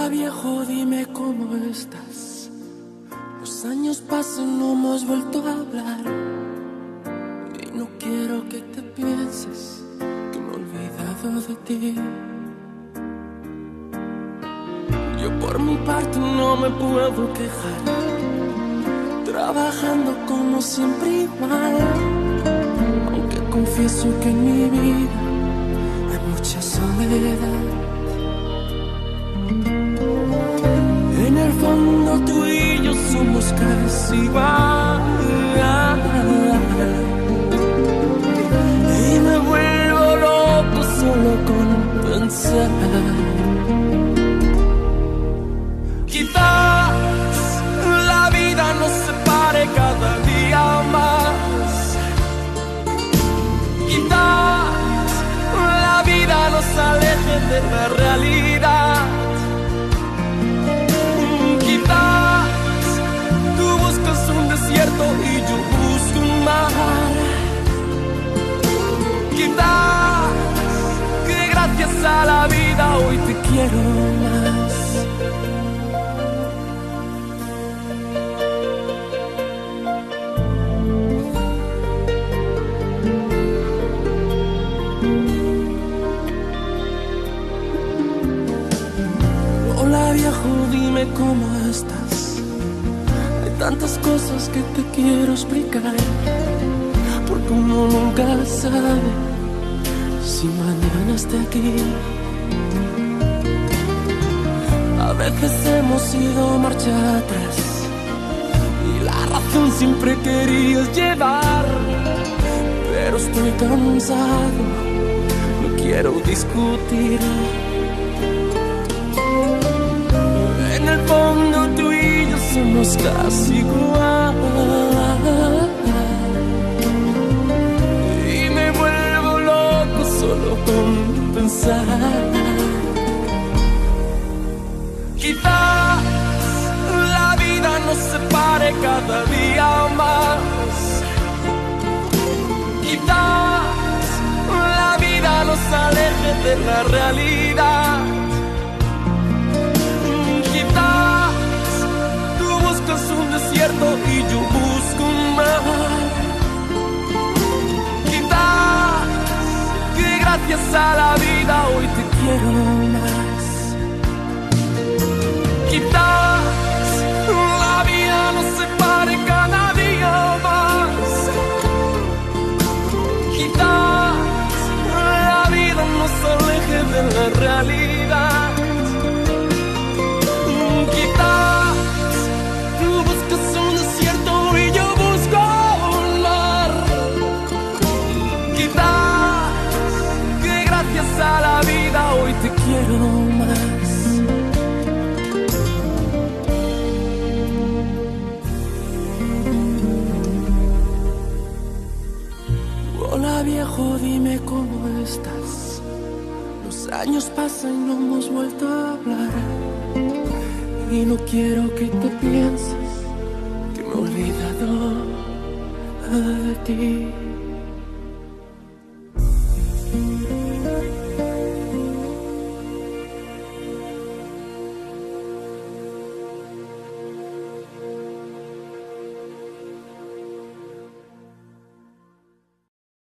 viejo, dime cómo estás. Los años pasan, no hemos vuelto a hablar. Y no quiero que te pienses que me he olvidado de ti. Yo por mi parte no me puedo quejar, trabajando como siempre igual. Aunque confieso que en mi vida hay mucha soledad. En el fondo tú y yo somos casi igual. Y me vuelvo loco solo con pensar. Quizás la vida nos separe cada día más. Quizás la vida nos aleje de la realidad. Tú buscas un desierto y yo busco un mar. Quizás que gracias a la vida hoy te quiero más. Hola viejo, dime cómo estás. Hay tantas cosas que te quiero explicar, porque uno nunca sabe si mañana esté aquí. A veces hemos ido marcha atrás y la razón siempre querías llevar, pero estoy cansado, no quiero discutir. En el fondo tú y yo somos casi igual. Y me vuelvo loco solo con pensar. Quizás la vida nos separe cada día más. Quizás la vida nos aleje de la realidad. Tú buscas un desierto y yo busco un mar. Quizás que gracias a la vida hoy te quiero más. Quizás la vida nos separe cada día más. Quizás la vida nos aleje de la realidad. A la vida hoy te quiero más. Hola viejo, dime cómo estás. Los años pasan y no hemos vuelto a hablar. Y no quiero que te pienses que me he olvidado de ti.